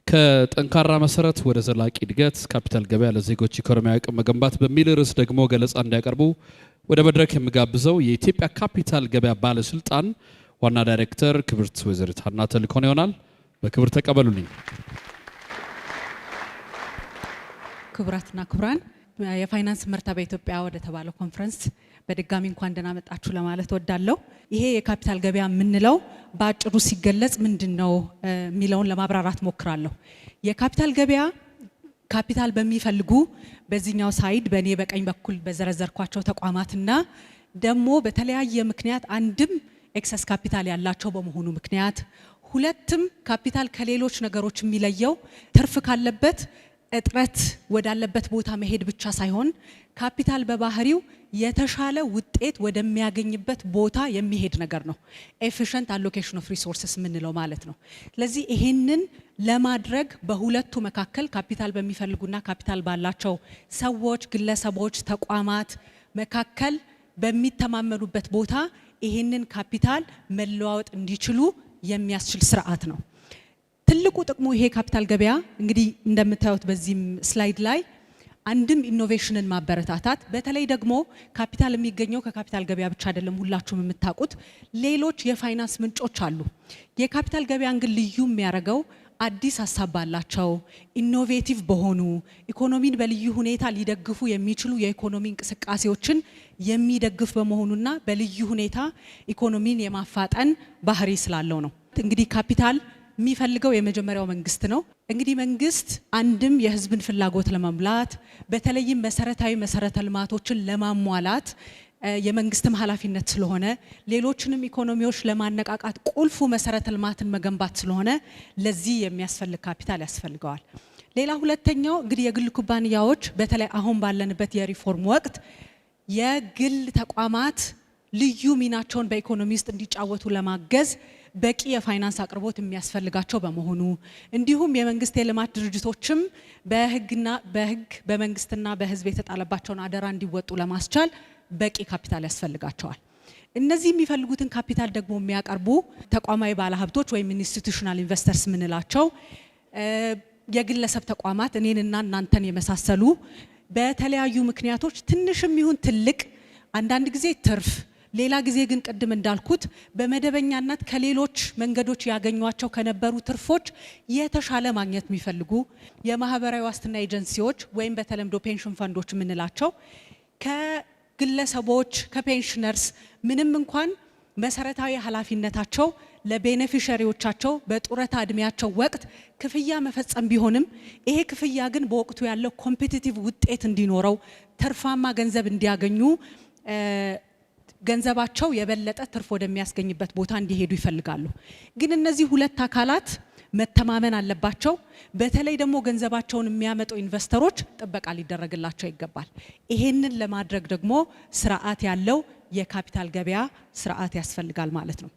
ከጠንካራ መሰረት ወደ ዘላቂ እድገት ካፒታል ገበያ ለዜጎች ኢኮኖሚያዊ አቅም መገንባት በሚል ርዕስ ደግሞ ገለጻ እንዲያቀርቡ ወደ መድረክ የሚጋብዘው የኢትዮጵያ ካፒታል ገበያ ባለስልጣን ዋና ዳይሬክተር ክብርት ወይዘሪት ሀና ተልእኮን ይሆናል። በክብር ተቀበሉልኝ። ክብራትና ክብራን የፋይናንስ ምርታ በኢትዮጵያ ወደ ተባለው ኮንፈረንስ በድጋሚ እንኳን ደህና መጣችሁ ለማለት ወዳለሁ። ይሄ የካፒታል ገበያ ምንለው በአጭሩ ሲገለጽ ምንድነው ሚለውን ለማብራራት ሞክራለሁ። የካፒታል ገበያ ካፒታል በሚፈልጉ በዚህኛው ሳይድ በኔ በቀኝ በኩል በዘረዘርኳቸው ተቋማትና ደግሞ በተለያየ ምክንያት አንድም ኤክሰስ ካፒታል ያላቸው በመሆኑ ምክንያት ሁለትም ካፒታል ከሌሎች ነገሮች የሚለየው ትርፍ ካለበት እጥረት ወዳለበት ቦታ መሄድ ብቻ ሳይሆን ካፒታል በባህሪው የተሻለ ውጤት ወደሚያገኝበት ቦታ የሚሄድ ነገር ነው። ኤፊሽንት አሎኬሽን ኦፍ ሪሶርሰስ ምንለው ማለት ነው። ስለዚህ ይሄንን ለማድረግ በሁለቱ መካከል ካፒታል በሚፈልጉና ካፒታል ባላቸው ሰዎች፣ ግለሰቦች፣ ተቋማት መካከል በሚተማመኑበት ቦታ ይሄንን ካፒታል መለዋወጥ እንዲችሉ የሚያስችል ስርዓት ነው። ትልቁ ጥቅሙ ይሄ ካፒታል ገበያ እንግዲህ እንደምታዩት በዚህም ስላይድ ላይ አንድም ኢኖቬሽንን ማበረታታት፣ በተለይ ደግሞ ካፒታል የሚገኘው ከካፒታል ገበያ ብቻ አይደለም። ሁላችሁም የምታውቁት ሌሎች የፋይናንስ ምንጮች አሉ። የካፒታል ገበያን ግን ልዩ የሚያደርገው አዲስ ሀሳብ ባላቸው ኢኖቬቲቭ በሆኑ ኢኮኖሚን በልዩ ሁኔታ ሊደግፉ የሚችሉ የኢኮኖሚ እንቅስቃሴዎችን የሚደግፍ በመሆኑና በልዩ ሁኔታ ኢኮኖሚን የማፋጠን ባህሪ ስላለው ነው። እንግዲህ ካፒታል የሚፈልገው የመጀመሪያው መንግስት ነው። እንግዲህ መንግስት አንድም የህዝብን ፍላጎት ለመሙላት በተለይም መሰረተ ልማቶችን ለማሟላት የመንግስትም ኃላፊነት ስለሆነ ሌሎችንም ኢኮኖሚዎች ለማነቃቃት ቁልፉ መሰረተ ልማትን መገንባት ስለሆነ ለዚህ የሚያስፈልግ ካፒታል ያስፈልገዋል። ሌላ ሁለተኛው እንግዲህ የግል ኩባንያዎች በተለይ አሁን ባለንበት የሪፎርም ወቅት የግል ተቋማት ልዩ ሚናቸውን በኢኮኖሚ ውስጥ እንዲጫወቱ ለማገዝ በቂ የፋይናንስ አቅርቦት የሚያስፈልጋቸው በመሆኑ እንዲሁም የመንግስት የልማት ድርጅቶችም በህግ በመንግስትና በህዝብ የተጣለባቸውን አደራ እንዲወጡ ለማስቻል በቂ ካፒታል ያስፈልጋቸዋል። እነዚህ የሚፈልጉትን ካፒታል ደግሞ የሚያቀርቡ ተቋማዊ ባለሀብቶች ወይም ኢንስቲትዩሽናል ኢንቨስተርስ ምንላቸው የግለሰብ ተቋማት እኔንና እናንተን የመሳሰሉ በተለያዩ ምክንያቶች ትንሽም ይሁን ትልቅ አንዳንድ ጊዜ ትርፍ ሌላ ጊዜ ግን ቅድም እንዳልኩት በመደበኛነት ከሌሎች መንገዶች ያገኟቸው ከነበሩ ትርፎች የተሻለ ማግኘት የሚፈልጉ የማህበራዊ ዋስትና ኤጀንሲዎች ወይም በተለምዶ ፔንሽን ፈንዶች የምንላቸው ከግለሰቦች ከፔንሽነርስ ምንም እንኳን መሰረታዊ ኃላፊነታቸው ለቤኔፊሻሪዎቻቸው በጡረታ እድሜያቸው ወቅት ክፍያ መፈጸም ቢሆንም ይሄ ክፍያ ግን በወቅቱ ያለው ኮምፒቲቲቭ ውጤት እንዲኖረው ትርፋማ ገንዘብ እንዲያገኙ ገንዘባቸው የበለጠ ትርፍ ወደሚያስገኝበት ቦታ እንዲሄዱ ይፈልጋሉ። ግን እነዚህ ሁለት አካላት መተማመን አለባቸው። በተለይ ደግሞ ገንዘባቸውን የሚያመጡ ኢንቨስተሮች ጥበቃ ሊደረግላቸው ይገባል። ይሄንን ለማድረግ ደግሞ ስርዓት ያለው የካፒታል ገበያ ስርዓት ያስፈልጋል ማለት ነው።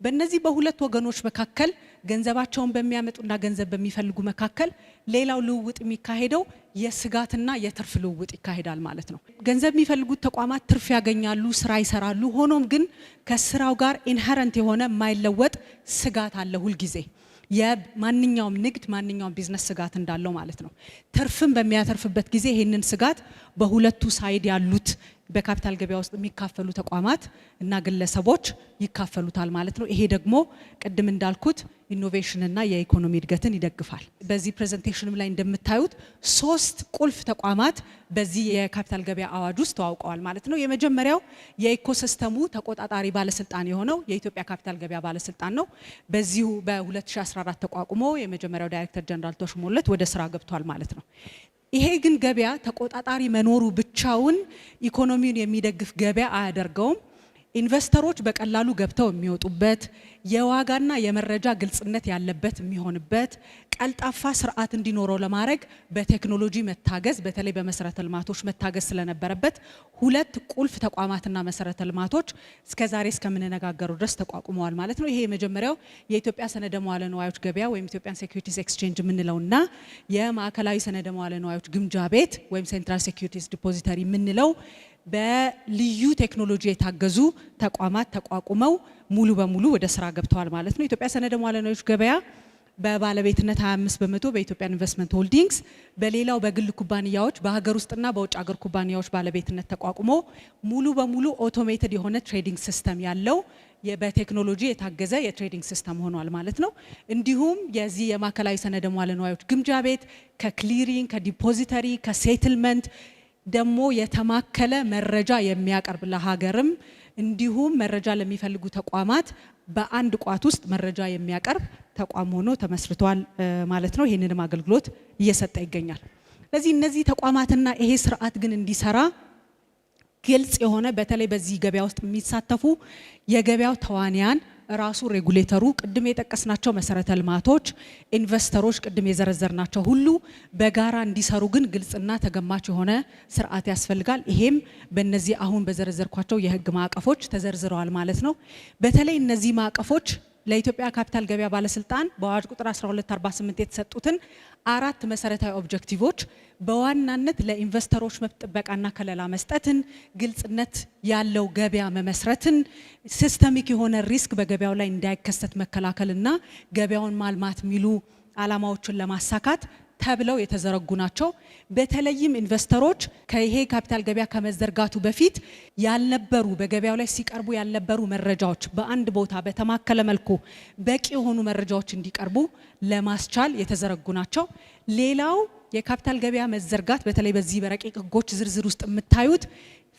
በእነዚህ በሁለት ወገኖች መካከል ገንዘባቸውን በሚያመጡና ገንዘብ በሚፈልጉ መካከል ሌላው ልውውጥ የሚካሄደው የስጋትና የትርፍ ልውውጥ ይካሄዳል ማለት ነው። ገንዘብ የሚፈልጉት ተቋማት ትርፍ ያገኛሉ፣ ስራ ይሰራሉ። ሆኖም ግን ከስራው ጋር ኢንሄረንት የሆነ የማይለወጥ ስጋት አለ ሁልጊዜ። የማንኛውም ንግድ ማንኛውም ቢዝነስ ስጋት እንዳለው ማለት ነው። ትርፍም በሚያተርፍበት ጊዜ ይሄንን ስጋት በሁለቱ ሳይድ ያሉት በካፒታል ገበያ ውስጥ የሚካፈሉ ተቋማት እና ግለሰቦች ይካፈሉታል ማለት ነው። ይሄ ደግሞ ቅድም እንዳልኩት ኢኖቬሽን እና የኢኮኖሚ እድገትን ይደግፋል። በዚህ ፕሬዘንቴሽንም ላይ እንደምታዩት 3 ቁልፍ ተቋማት በዚህ የካፒታል ገበያ አዋጅ ውስጥ ተዋውቀዋል ማለት ነው። የመጀመሪያው የኢኮሲስተሙ ተቆጣጣሪ ባለስልጣን የሆነው የኢትዮጵያ ካፒታል ገበያ ባለስልጣን ነው። በዚሁ በ2014 ተቋቁሞ የመጀመሪያው ዳይሬክተር ጀነራል ተሾሞለት ወደ ስራ ገብቷል ማለት ነው። ይሄ ግን ገበያ ተቆጣጣሪ መኖሩ ብቻውን ኢኮኖሚውን የሚደግፍ ገበያ አያደርገውም። ኢንቨስተሮች በቀላሉ ገብተው የሚወጡበት የዋጋና የመረጃ ግልጽነት ያለበት የሚሆንበት ቀልጣፋ ስርዓት እንዲኖረው ለማድረግ በቴክኖሎጂ መታገዝ በተለይ በመሰረተ ልማቶች መታገዝ ስለነበረበት ሁለት ቁልፍ ተቋማትና መሰረተ ልማቶች እስከዛሬ እስከምንነጋገሩ ድረስ ተቋቁመዋል ማለት ነው። ይሄ የመጀመሪያው የኢትዮጵያ ሰነደ መዋለ ንዋዮች ገበያ ወይም ኢትዮጵያን ሴኩሪቲስ ኤክስቼንጅ የምንለውና የማዕከላዊ ሰነደ መዋለ ንዋዮች ግምጃ ቤት ወይም ሴንትራል ሴኩሪቲስ ዲፖዚተሪ የምንለው በልዩ ቴክኖሎጂ የታገዙ ተቋማት ተቋቁመው ሙሉ በሙሉ ወደ ስራ ገብተዋል ማለት ነው። ኢትዮጵያ ሰነደ መዋለ ንዋዮች ገበያ በባለቤትነት 25% በኢትዮጵያ ኢንቨስትመንት ሆልዲንግስ በሌላው በግል ኩባንያዎች በሀገር ውስጥና በውጭ ሀገር ኩባንያዎች ባለቤትነት ተቋቁሞ ሙሉ በሙሉ ኦቶሜትድ የሆነ ትሬዲንግ ሲስተም ያለው በቴክኖሎጂ የታገዘ የትሬዲንግ ሲስተም ሆኗል ማለት ነው። እንዲሁም የዚህ የማዕከላዊ ሰነደ ሙዓለ ንዋዮች ግምጃ ቤት ከክሊሪንግ ከዲፖዚተሪ ከሴትልመንት ደግሞ የተማከለ መረጃ የሚያቀርብ ለሀገርም እንዲሁም መረጃ ለሚፈልጉ ተቋማት በአንድ ቋት ውስጥ መረጃ የሚያቀርብ ተቋም ሆኖ ተመስርቷል ማለት ነው። ይሄንንም አገልግሎት እየሰጠ ይገኛል። ስለዚህ እነዚህ ተቋማትና ይሄ ስርዓት ግን እንዲሰራ ግልጽ የሆነ በተለይ በዚህ ገበያ ውስጥ የሚሳተፉ የገበያው ተዋንያን ራሱ ሬጉሌተሩ ቅድም የጠቀስናቸው መሰረተ ልማቶች ኢንቨስተሮች ቅድም የዘረዘርናቸው ሁሉ በጋራ እንዲሰሩ ግን ግልጽና ተገማች የሆነ ስርዓት ያስፈልጋል። ይሄም በእነዚህ አሁን በዘረዘርኳቸው የህግ ማዕቀፎች ተዘርዝረዋል ማለት ነው። በተለይ እነዚህ ማዕቀፎች ለኢትዮጵያ ካፒታል ገበያ ባለስልጣን በአዋጅ ቁጥር 1248 የተሰጡትን 4 መሰረታዊ ኦብጀክቲቮች በዋናነት ለኢንቨስተሮች መብት ጥበቃና ከለላ መስጠትን፣ ግልጽነት ያለው ገበያ መመስረትን፣ ሲስተሚክ የሆነ ሪስክ በገበያው ላይ እንዳይከሰት መከላከልና ገበያውን ማልማት የሚሉ ዓላማዎችን ለማሳካት ተብለው የተዘረጉ ናቸው። በተለይም ኢንቨስተሮች ከይሄ ካፒታል ገበያ ከመዘርጋቱ በፊት ያልነበሩ በገበያው ላይ ሲቀርቡ ያልነበሩ መረጃዎች በአንድ ቦታ በተማከለ መልኩ በቂ የሆኑ መረጃዎች እንዲቀርቡ ለማስቻል የተዘረጉ ናቸው። ሌላው የካፒታል ገበያ መዘርጋት በተለይ በዚህ በረቂቅ ህጎች ዝርዝር ውስጥ የምታዩት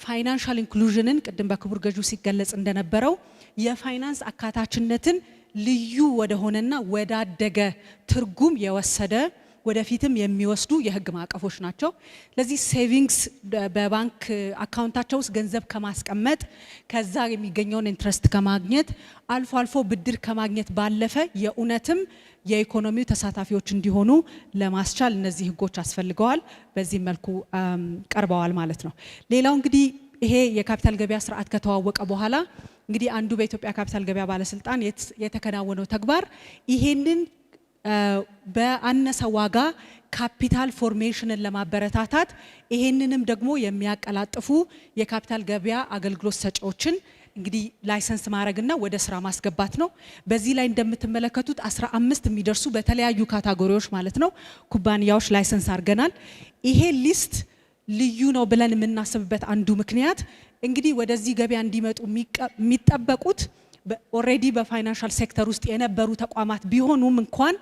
ፋይናንሻል ኢንክሉዥንን ቅድም በክቡር ገዢው ሲገለጽ እንደነበረው የፋይናንስ አካታችነትን ልዩ ወደሆነና ወዳደገ ትርጉም የወሰደ ወደፊትም የሚወስዱ የህግ ማዕቀፎች ናቸው። ለዚህ ሴቪንግስ በባንክ አካውንታቸው ውስጥ ገንዘብ ከማስቀመጥ ከዛ የሚገኘውን ኢንትረስት ከማግኘት አልፎ አልፎ ብድር ከማግኘት ባለፈ የእውነትም የኢኮኖሚው ተሳታፊዎች እንዲሆኑ ለማስቻል እነዚህ ህጎች አስፈልገዋል። በዚህ መልኩ ቀርበዋል ማለት ነው። ሌላው እንግዲህ ይሄ የካፒታል ገበያ ስርዓት ከተዋወቀ በኋላ እንግዲህ አንዱ በኢትዮጵያ ካፒታል ገበያ ባለስልጣን የተከናወነው ተግባር ይሄንን በአነሰ ዋጋ ካፒታል ፎርሜሽንን ለማበረታታት ይሄንንም ደግሞ የሚያቀላጥፉ የካፒታል ገበያ አገልግሎት ሰጪዎችን እንግዲህ ላይሰንስ ማድረግና ወደ ስራ ማስገባት ነው። በዚህ ላይ እንደምትመለከቱት 15 የሚደርሱ በተለያዩ ካታጎሪዎች ማለት ነው ኩባንያዎች ላይሰንስ አድርገናል። ይሄ ሊስት ልዩ ነው ብለን የምናስብበት አንዱ ምክንያት እንግዲህ ወደዚህ ገበያ እንዲመጡ የሚጠበቁት ኦሬዲ በፋይናንሻል ሴክተር ውስጥ የነበሩ ተቋማት ቢሆኑም እንኳን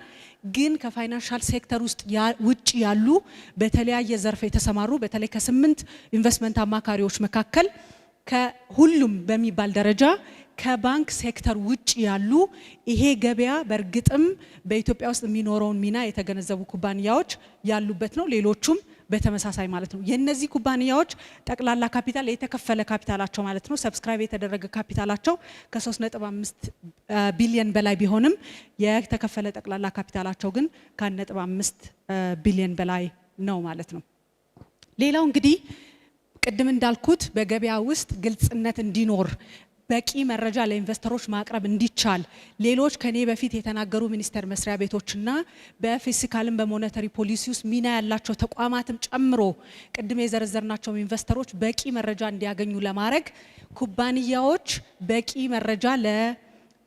ግን ከፋይናንሻል ሴክተር ውስጥ ውጪ ያሉ በተለያየ ዘርፍ የተሰማሩ በተለይ ከ8 ኢንቨስትመንት አማካሪዎች መካከል ከሁሉም በሚባል ደረጃ ከባንክ ሴክተር ውጪ ያሉ ይሄ ገበያ በእርግጥም በኢትዮጵያ ውስጥ የሚኖረውን ሚና የተገነዘቡ ኩባንያዎች ያሉበት ነው። ሌሎቹም በተመሳሳይ ማለት ነው። የነዚህ ኩባንያዎች ጠቅላላ ካፒታል የተከፈለ ካፒታላቸው ማለት ነው ሰብስክራይብ የተደረገ ካፒታላቸው ከ3.5 ቢሊዮን በላይ ቢሆንም የተከፈለ ጠቅላላ ካፒታላቸው ግን ከ1.5 ቢሊዮን በላይ ነው ማለት ነው። ሌላው እንግዲህ ቅድም እንዳልኩት በገበያ ውስጥ ግልጽነት እንዲኖር በቂ መረጃ ለኢንቨስተሮች ማቅረብ እንዲቻል ሌሎች ከኔ በፊት የተናገሩ ሚኒስቴር መስሪያ ቤቶችና በፊስካልም በሞኔታሪ ፖሊሲ ውስጥ ሚና ያላቸው ተቋማትም ጨምሮ ቅድም የዘረዘርናቸው ኢንቨስተሮች በቂ መረጃ እንዲያገኙ ለማድረግ ኩባንያዎች በቂ መረጃ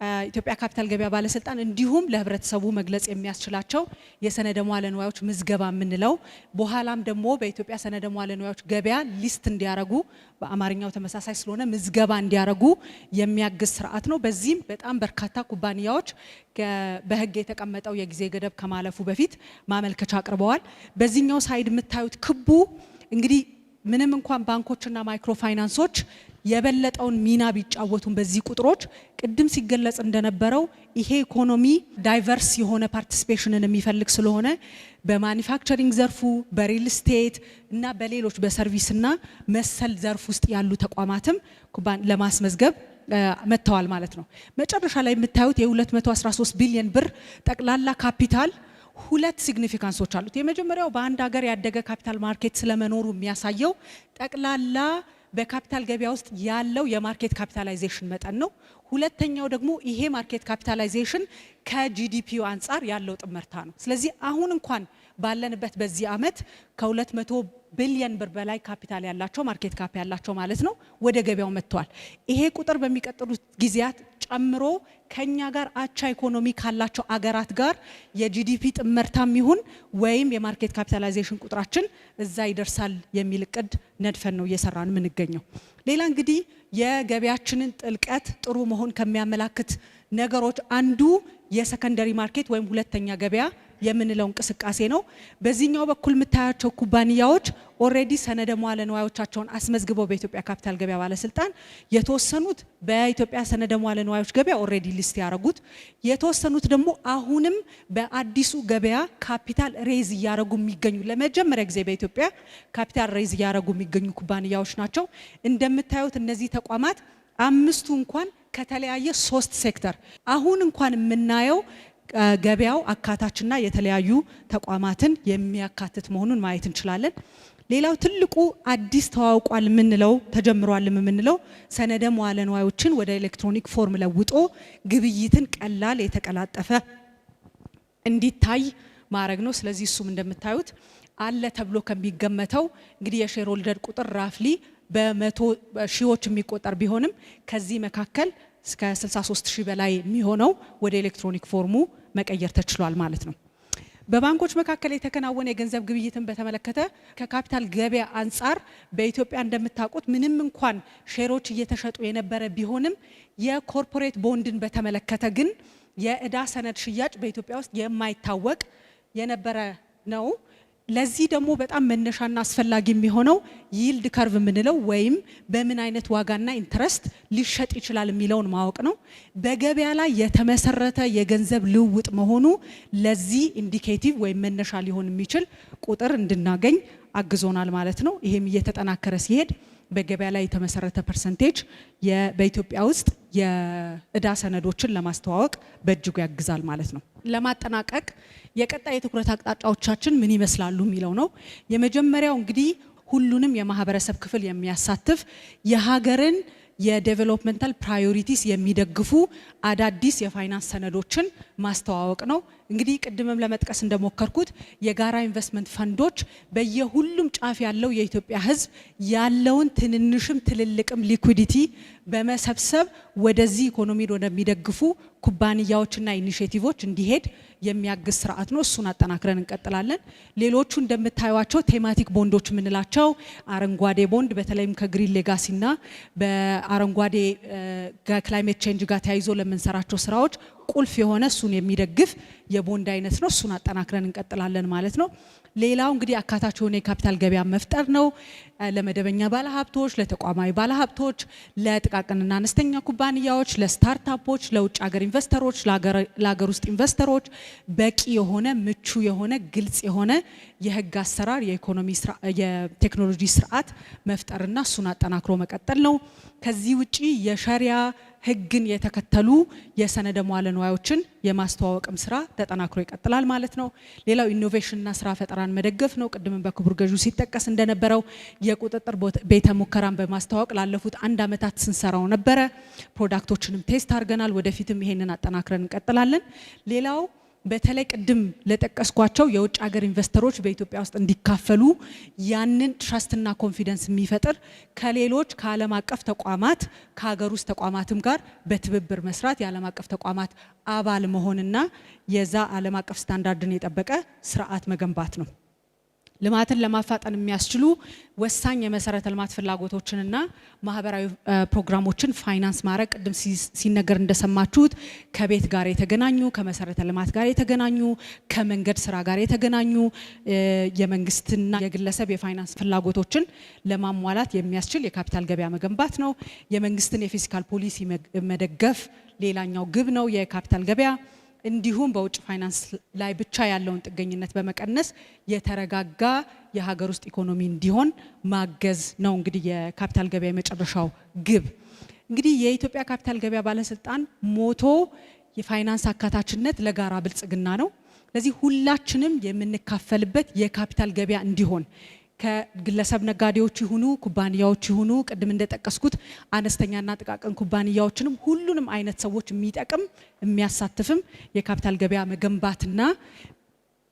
ለኢትዮጵያ ካፒታል ገበያ ባለስልጣን እንዲሁም ለህብረተሰቡ መግለጽ የሚያስችላቸው የሰነደ ሙዓለ ንዋዮች ምዝገባ የምንለው በኋላም ደግሞ በኢትዮጵያ ሰነደ ሙዓለ ንዋዮች ገበያ ሊስት እንዲያረጉ በአማርኛው ተመሳሳይ ስለሆነ ምዝገባ እንዲያረጉ የሚያግዝ ስርዓት ነው። በዚህም በጣም በርካታ ኩባንያዎች በህግ የተቀመጠው የጊዜ ገደብ ከማለፉ በፊት ማመልከቻ አቅርበዋል። በዚህኛው ሳይድ የምታዩት ክቡ እንግዲህ ምንም እንኳን ባንኮችና ማይክሮ ፋይናንሶች የበለጠውን ሚና ቢጫወቱም በዚህ ቁጥሮች ቅድም ሲገለጽ እንደነበረው ይሄ ኢኮኖሚ ዳይቨርስ የሆነ ፓርቲሲፔሽንን የሚፈልግ ስለሆነ በማኒፋክቸሪንግ ዘርፉ በሪል ስቴት እና በሌሎች በሰርቪስና መሰል ዘርፍ ውስጥ ያሉ ተቋማትም ለማስመዝገብ መጥተዋል ማለት ነው። መጨረሻ ላይ የምታዩት የ213 ቢሊዮን ብር ጠቅላላ ካፒታል ሁለት ሲግኒፊካንሶች አሉት። የመጀመሪያው በአንድ ሀገር ያደገ ካፒታል ማርኬት ስለመኖሩ የሚያሳየው ጠቅላላ በካፒታል ገበያ ውስጥ ያለው የማርኬት ካፒታላይዜሽን መጠን ነው። ሁለተኛው ደግሞ ይሄ ማርኬት ካፒታላይዜሽን ከጂዲፒው አንጻር ያለው ጥምርታ ነው። ስለዚህ አሁን እንኳን ባለንበት በዚህ አመት ከ200 ቢሊዮን ብር በላይ ካፒታል ያላቸው ማርኬት ካፕ ያላቸው ማለት ነው ወደ ገበያው መጥተዋል። ይሄ ቁጥር በሚቀጥሉት ጊዜያት ጨምሮ ከኛ ጋር አቻ ኢኮኖሚ ካላቸው አገራት ጋር የጂዲፒ ጥምርታም ይሁን ወይም የማርኬት ካፒታላይዜሽን ቁጥራችን እዛ ይደርሳል የሚል እቅድ ነድፈን ነው እየሰራን የምንገኘው። ሌላ እንግዲህ የገበያችንን ጥልቀት ጥሩ መሆን ከሚያመላክት ነገሮች አንዱ የሰከንደሪ ማርኬት ወይም ሁለተኛ ገበያ የምንለው እንቅስቃሴ ነው። በዚህኛው በኩል የምታያቸው ኩባንያዎች ኦሬዲ ሰነደ መዋለ ንዋዮቻቸውን አስመዝግበው በኢትዮጵያ ካፒታል ገበያ ባለስልጣን የተወሰኑት በኢትዮጵያ ሰነደ መዋለ ንዋዮች ገበያ ኦሬዲ ሊስት ያደረጉት፣ የተወሰኑት ደግሞ አሁንም በአዲሱ ገበያ ካፒታል ሬዝ እያደረጉ የሚገኙ ለመጀመሪያ ጊዜ በኢትዮጵያ ካፒታል ሬዝ እያደረጉ የሚገኙ ኩባንያዎች ናቸው። እንደምታዩት እነዚህ ተቋማት አምስቱ እንኳን ከተለያየ 3 ሴክተር አሁን እንኳን የምናየው ገበያው አካታችና የተለያዩ ተቋማትን የሚያካትት መሆኑን ማየት እንችላለን። ሌላው ትልቁ አዲስ ተዋውቋል የምንለው ተጀምሯል የምንለው ሰነደ መዋለ ንዋዮችን ወደ ኤሌክትሮኒክ ፎርም ለውጦ ግብይትን ቀላል የተቀላጠፈ እንዲታይ ማድረግ ነው። ስለዚህ እሱም እንደምታዩት አለ ተብሎ ከሚገመተው እንግዲህ የሼር ሆልደር ቁጥር ራፍሊ በመቶ ሺዎች የሚቆጠር ቢሆንም ከዚህ መካከል እስከ 63000 በላይ የሚሆነው ወደ ኤሌክትሮኒክ ፎርሙ መቀየር ተችሏል ማለት ነው። በባንኮች መካከል የተከናወነ የገንዘብ ግብይትን በተመለከተ ከካፒታል ገበያ አንጻር በኢትዮጵያ እንደምታውቁት ምንም እንኳን ሼሮች እየተሸጡ የነበረ ቢሆንም የኮርፖሬት ቦንድን በተመለከተ ግን የዕዳ ሰነድ ሽያጭ በኢትዮጵያ ውስጥ የማይታወቅ የነበረ ነው። ለዚህ ደግሞ በጣም መነሻና አስፈላጊ የሚሆነው ይልድ ከርቭ የምንለው ወይም በምን አይነት ዋጋና ኢንትረስት ሊሸጥ ይችላል የሚለውን ማወቅ ነው። በገበያ ላይ የተመሰረተ የገንዘብ ልውውጥ መሆኑ ለዚህ ኢንዲኬቲቭ ወይም መነሻ ሊሆን የሚችል ቁጥር እንድናገኝ አግዞናል ማለት ነው። ይሄም እየተጠናከረ ሲሄድ በገበያ ላይ የተመሰረተ ፐርሰንቴጅ በኢትዮጵያ ውስጥ የዕዳ ሰነዶችን ለማስተዋወቅ በእጅጉ ያግዛል ማለት ነው። ለማጠናቀቅ የቀጣይ የትኩረት አቅጣጫዎቻችን ምን ይመስላሉ የሚለው ነው። የመጀመሪያው እንግዲህ ሁሉንም የማህበረሰብ ክፍል የሚያሳትፍ የሀገርን የዴቨሎፕመንታል ፕራዮሪቲስ የሚደግፉ አዳዲስ የፋይናንስ ሰነዶችን ማስተዋወቅ ነው። እንግዲህ ቅድምም ለመጥቀስ እንደሞከርኩት የጋራ ኢንቨስትመንት ፈንዶች በየሁሉም ጫፍ ያለው የኢትዮጵያ ሕዝብ ያለውን ትንንሽም ትልልቅም ሊኩዊዲቲ በመሰብሰብ ወደዚህ ኢኮኖሚን ወደሚደግፉ ኩባንያዎችና ኢኒሼቲቮች እንዲሄድ የሚያግዝ ስርዓት ነው። እሱን አጠናክረን እንቀጥላለን። ሌሎቹ እንደምታዩዋቸው ቴማቲክ ቦንዶች የምንላቸው አረንጓዴ ቦንድ በተለይም ከግሪን ሌጋሲና በአረንጓዴ ከክላይሜት ቼንጅ ጋር ተያይዞ ለምንሰራቸው ስራዎች ቁልፍ የሆነ እሱን የሚደግፍ የቦንድ አይነት ነው። እሱን አጠናክረን እንቀጥላለን ማለት ነው። ሌላው እንግዲህ አካታች የሆነ የካፒታል ገበያ መፍጠር ነው። ለመደበኛ ባለሀብቶች፣ ለተቋማዊ ባለሀብቶች፣ ለጥቃቅንና አነስተኛ ኩባንያዎች፣ ለስታርታፖች፣ ለውጭ ሀገር ኢንቨስተሮች፣ ለሀገር ውስጥ ኢንቨስተሮች በቂ የሆነ ምቹ የሆነ ግልጽ የሆነ የህግ አሰራር የቴክኖሎጂ ስርዓት መፍጠርና እሱን አጠናክሮ መቀጠል ነው። ከዚህ ውጪ የሸሪያ ህግን የተከተሉ የሰነደ መዋለ ንዋዮችን የማስተዋወቅም ስራ ተጠናክሮ ይቀጥላል ማለት ነው። ሌላው ኢኖቬሽንና ስራ ፈጠራን መደገፍ ነው። ቅድምም በክቡር ገዢው ሲጠቀስ እንደነበረው የቁጥጥር ቤተ ሙከራን በማስተዋወቅ ላለፉት 1 ዓመታት ስንሰራው ነበረ። ፕሮዳክቶችንም ቴስት አድርገናል። ወደፊትም ይሄንን አጠናክረን እንቀጥላለን። ሌላው በተለይ ቅድም ለጠቀስኳቸው የውጭ ሀገር ኢንቨስተሮች በኢትዮጵያ ውስጥ እንዲካፈሉ ያንን ትረስትና ኮንፊደንስ የሚፈጥር ከሌሎች ከዓለም አቀፍ ተቋማት ከሀገር ውስጥ ተቋማትም ጋር በትብብር መስራት የዓለም አቀፍ ተቋማት አባል መሆንና የዛ ዓለም አቀፍ ስታንዳርድን የጠበቀ ስርዓት መገንባት ነው። ልማትን ለማፋጠን የሚያስችሉ ወሳኝ የመሰረተ ልማት ፍላጎቶችንና ማህበራዊ ፕሮግራሞችን ፋይናንስ ማድረግ ቅድም ሲነገር እንደሰማችሁት ከቤት ጋር የተገናኙ ከመሰረተ ልማት ጋር የተገናኙ ከመንገድ ስራ ጋር የተገናኙ የመንግስትና የግለሰብ የፋይናንስ ፍላጎቶችን ለማሟላት የሚያስችል የካፒታል ገበያ መገንባት ነው። የመንግስትን የፊስካል ፖሊሲ መደገፍ ሌላኛው ግብ ነው የካፒታል ገበያ። እንዲሁም በውጭ ፋይናንስ ላይ ብቻ ያለውን ጥገኝነት በመቀነስ የተረጋጋ የሀገር ውስጥ ኢኮኖሚ እንዲሆን ማገዝ ነው። እንግዲህ የካፒታል ገበያ የመጨረሻው ግብ እንግዲህ የኢትዮጵያ ካፒታል ገበያ ባለስልጣን ሞቶ የፋይናንስ አካታችነት ለጋራ ብልጽግና ነው። ስለዚህ ሁላችንም የምንካፈልበት የካፒታል ገበያ እንዲሆን ከግለሰብ ነጋዴዎች ይሁኑ ኩባንያዎች ይሁኑ ቅድም እንደጠቀስኩት አነስተኛና ጥቃቅን ኩባንያዎችንም ሁሉንም አይነት ሰዎች የሚጠቅም የሚያሳትፍም የካፒታል ገበያ መገንባትና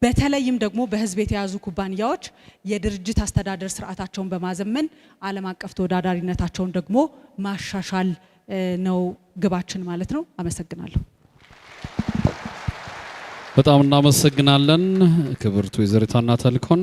በተለይም ደግሞ በህዝብ የተያዙ ኩባንያዎች የድርጅት አስተዳደር ስርዓታቸውን በማዘመን ዓለም አቀፍ ተወዳዳሪነታቸውን ደግሞ ማሻሻል ነው ግባችን ማለት ነው። አመሰግናለሁ። በጣም እናመሰግናለን ክብርት ወይዘሪት ሀና ተልኮን።